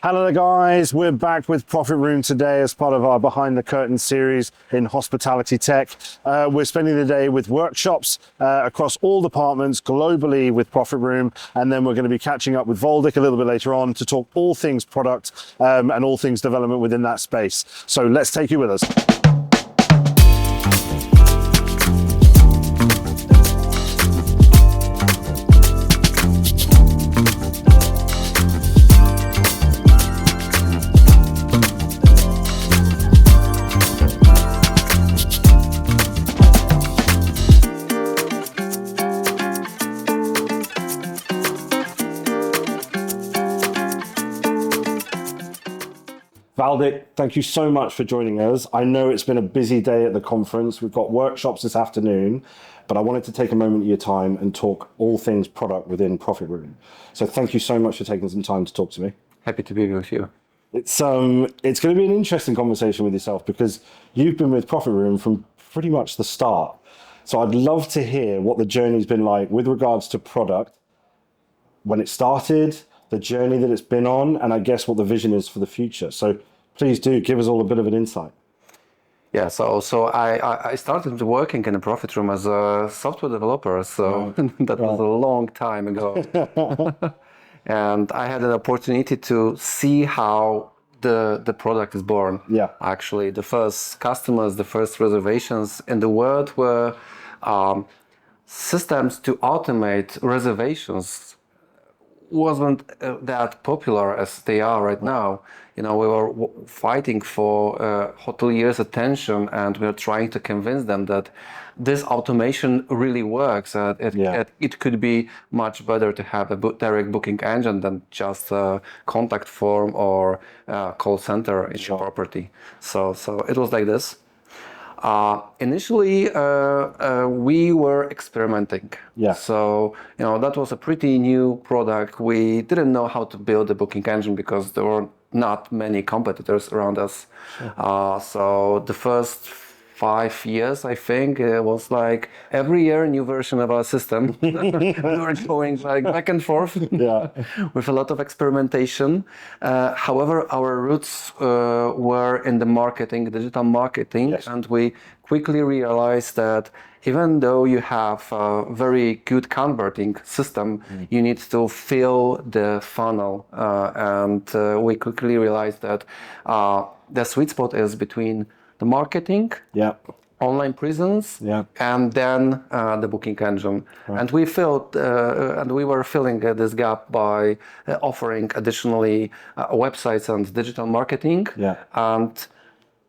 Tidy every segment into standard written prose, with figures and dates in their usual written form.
Hello there guys, we're back with Profitroom today as part of our Behind the Curtain series in hospitality tech. We're spending the day with workshops across all departments globally with Profitroom, and then we're going to be catching up with Valdic a little bit later on to talk all things product and all things development within that space. So let's take you with us. Valdic, thank you so much for joining us. I know it's been a busy day at the conference. We've got workshops this afternoon, but I wanted to take a moment of your time and talk all things product within Profitroom. So thank you so much for taking some time to talk to me. Happy to be with you. It's going to be an interesting conversation with yourself because you've been with Profitroom from pretty much the start. So I'd love to hear what the journey's been like with regards to product, when it started, the journey that it's been on, and I guess what the vision is for the future. So please do give us all a bit of an insight. Yeah, so I started working in a Profitroom as a software developer, so that was a long time ago. And I had an opportunity to see how the product is born. Yeah. Actually, the first customers, the first reservations in the world were systems to automate reservations wasn't that popular as they are right now. You know, we were fighting for hoteliers' attention, and we are trying to convince them that this automation really works. It could be much better to have a direct booking engine than just a contact form or call center in your property. So it was like this. Initially, we were experimenting. Yeah. So, that was a pretty new product. We didn't know how to build a booking engine because there were not many competitors around us. Sure. So the first 5 years, I think, it was like every year a new version of our system. We were going like back and forth with a lot of experimentation. However, our roots were in the marketing, digital marketing, and we quickly realized that even though you have a very good converting system, you need to fill the funnel. And we quickly realized that the sweet spot is between the marketing, online presence, and then the booking engine. Right. And we felt, and we were filling this gap by offering additionally websites and digital marketing. Yeah. And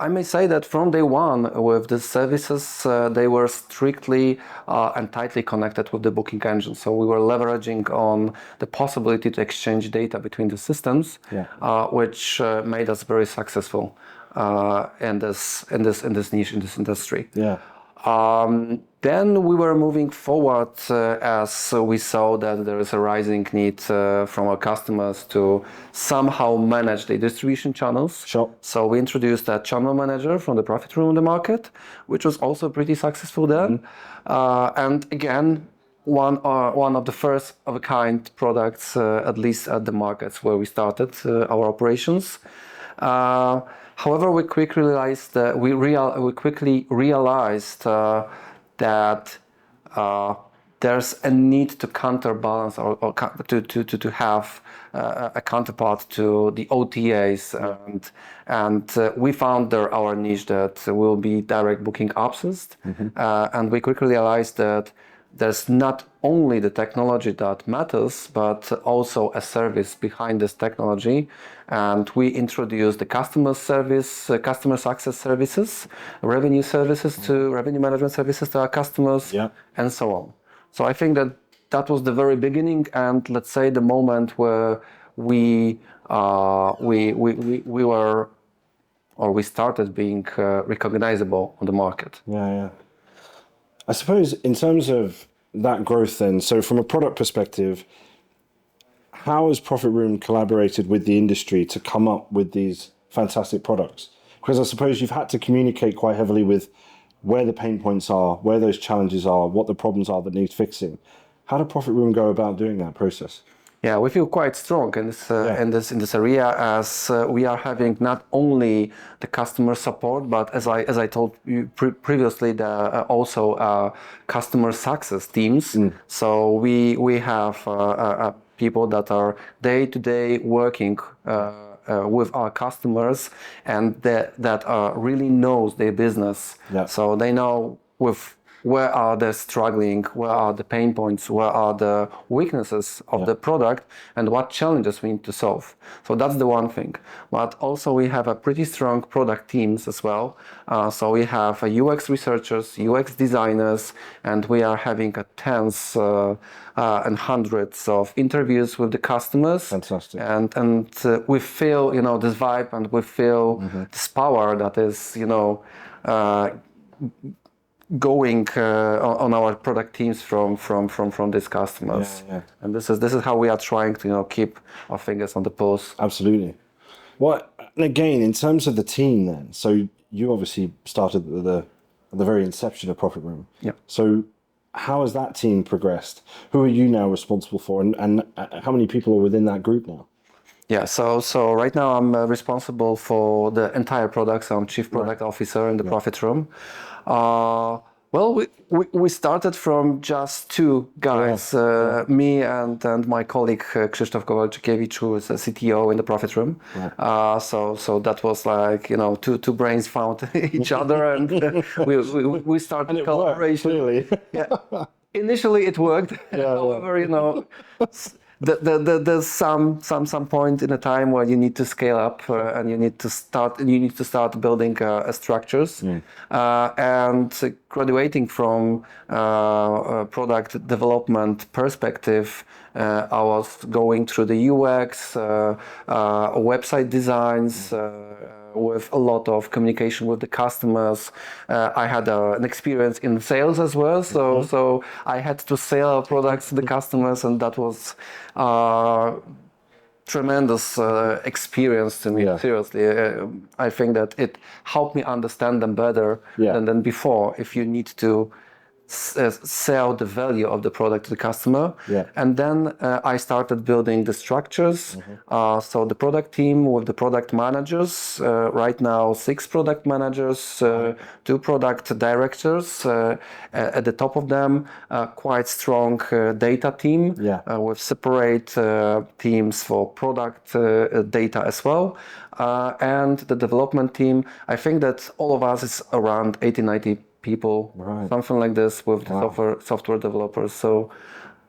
I may say that from day one with the services, they were strictly and tightly connected with the booking engine. So we were leveraging on the possibility to exchange data between the systems, which made us very successful in this niche, in this industry. Yeah. Then we were moving forward as we saw that there is a rising need from our customers to somehow manage the distribution channels. Sure. So we introduced a channel manager from the Profitroom in the market, which was also pretty successful then. And again, one of the first of a kind products, at least at the markets where we started our operations. However, we quickly realized that there's a need to counterbalance or to have a counterpart to the OTAs, and we found there our niche that will be direct booking obsessed, and we quickly realized that there's not only the technology that matters, but also a service behind this technology. And we introduced the customer success services, revenue management services to our customers, and so on. So I think that was the very beginning, and let's say the moment where we started being recognizable on the market. Yeah. I suppose in terms of that growth then, so from a product perspective, how has Profitroom collaborated with the industry to come up with these fantastic products? Because I suppose you've had to communicate quite heavily with where the pain points are, where those challenges are, what the problems are that need fixing. How did Profitroom go about doing that process? Yeah, we feel quite strong in this area, as we are having not only the customer support, but as I told you previously, also customer success teams. So we have people that are day to day working with our customers, and that really knows their business. Yeah. So they know where are they struggling, where are the pain points, where are the weaknesses of the product, and what challenges we need to solve. So that's the one thing. But also we have a pretty strong product teams as well. So we have UX researchers, UX designers, and we are having tens and hundreds of interviews with the customers. Fantastic. And we feel, this vibe, and we feel this power that is, going on our product teams from these customers. Yeah. And this is how we are trying to keep our fingers on the pulse. Absolutely. Well, and again, in terms of the team then, so you obviously started at the very inception of Profitroom. Yeah. So how has that team progressed? Who are you now responsible for, and how many people are within that group now? Yeah, so right now I'm responsible for the entire product. So I'm Chief Product Officer in the Profitroom. Well, we started from just two guys, me and my colleague Krzysztof Kowalczykiewicz, who is a CTO in the Profitroom. So that was like two brains found each other, and we started And collaboration. Clearly. Yeah, initially it worked. However, there's some point in a time where you need to scale up and you need to start building structures. And graduating from a product development perspective, I was going through the UX, website designs, with a lot of communication with the customers. I had an experience in sales as well, so I had to sell our products to the customers, and that was tremendous experience to me. Seriously, I think that it helped me understand them better than before. If you need to sell the value of the product to the customer. And then I started building the structures. So the product team with the product managers, right now 6 product managers, 2 product directors, at the top of them quite strong data team with separate teams for product data as well, and the development team. I think that all of us is around 80-90 people, something like this, with software developers. So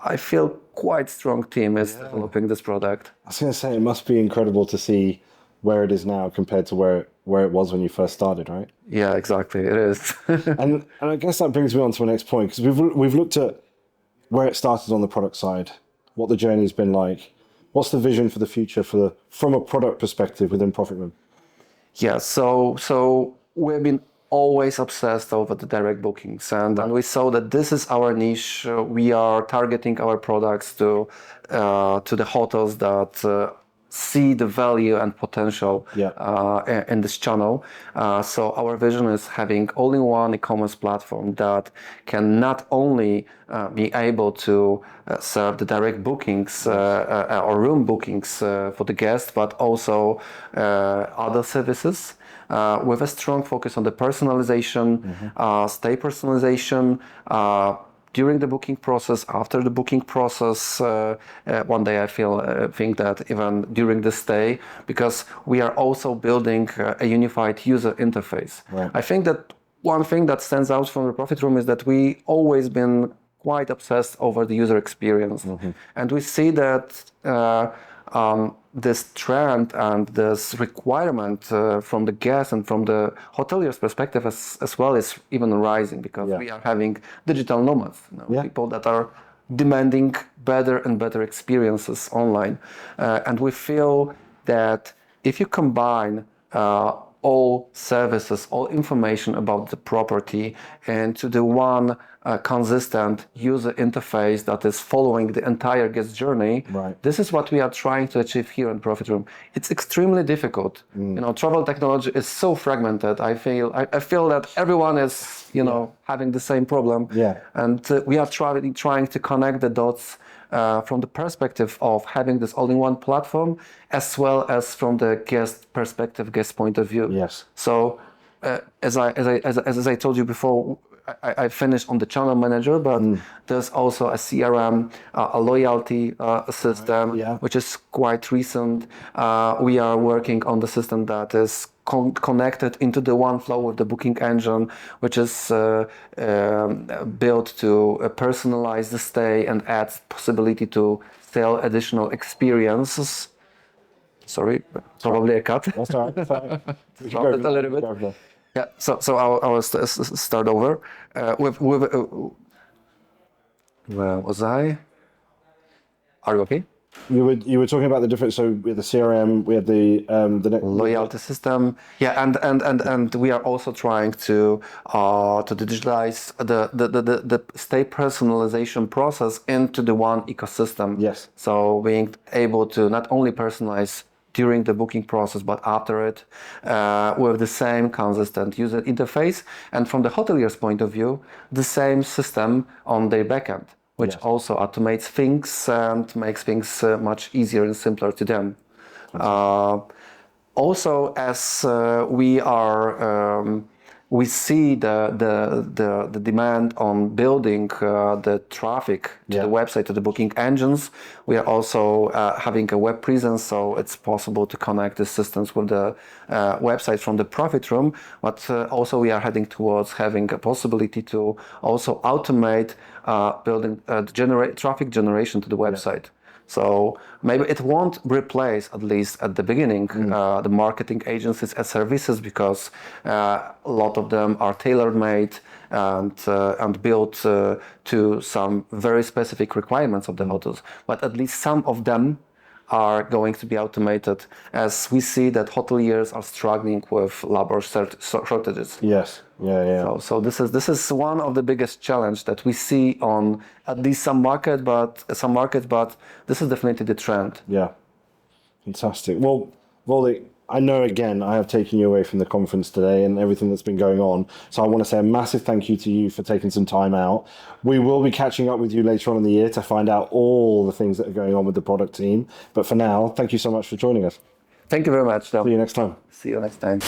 I feel quite strong team is developing this product. I was going to say, it must be incredible to see where it is now compared to where it was when you first started, right? Yeah, exactly, it is. and I guess that brings me on to my next point, because we've looked at where it started on the product side, what the journey's been like. What's the vision for the future from a product perspective within Profitroom? Yeah, so we've been always obsessed over the direct bookings, and we saw that this is our niche. We are targeting our products to the hotels that see the value and potential in this channel. So our vision is having all-in-one e-commerce platform that can not only be able to serve the direct bookings or room bookings for the guests, but also other services. With a strong focus on the personalization, stay personalization, during the booking process, after the booking process. One day I think that even during the stay, because we are also building a unified user interface. I think that one thing that stands out from the Profitroom is that we always been quite obsessed over the user experience, and we see that this trend and this requirement from the guests and from the hotelier's perspective as well is even rising, because we are having digital nomads, people that are demanding better and better experiences online. And we feel that if you combine all services, all information about the property into the one consistent user interface that is following the entire guest journey. Right. This is what we are trying to achieve here in Profitroom. It's extremely difficult. Travel technology is so fragmented. I feel that everyone is, having the same problem. Yeah. And we are trying to connect the dots from the perspective of having this all-in-one platform, as well as from the guest perspective, guest point of view. Yes. So, as I told you before, I finished on the channel manager, but there's also a CRM, a loyalty system, which is quite recent. We are working on the system that is connected into the one flow with the booking engine, which is built to personalize the stay and adds possibility to sell additional experiences. Sorry, probably a cut. That's all right. Dropped it a little bit. Yeah, so I will start over with where was I? Are you okay? You were talking about the difference. So we had the CRM, we had the loyalty system. Yeah, and we are also trying to digitalize the stay personalization process into the one ecosystem. Yes. So being able to not only personalize during the booking process, but after it, with the same consistent user interface, and from the hotelier's point of view, the same system on their backend, which also automates things and makes things much easier and simpler to them. Also, as we see the demand on building the traffic to the website, to the booking engines. We are also having a web presence, so it's possible to connect the systems with the website from the Profitroom. But also we are heading towards having a possibility to also automate building traffic generation to the website. So maybe it won't replace, at least at the beginning, the marketing agencies as services, because a lot of them are tailor-made and built to some very specific requirements of the hotels. But at least some of them are going to be automated, as we see that hoteliers are struggling with labor shortages. Yes. Yeah. So this is one of the biggest challenge that we see on at least some markets, but this is definitely the trend. Yeah. Fantastic. Well, Waldemar, I know again I have taken you away from the conference today and everything that's been going on. So I want to say a massive thank you to you for taking some time out. We will be catching up with you later on in the year to find out all the things that are going on with the product team. But for now, thank you so much for joining us. Thank you very much. See you next time. See you next time.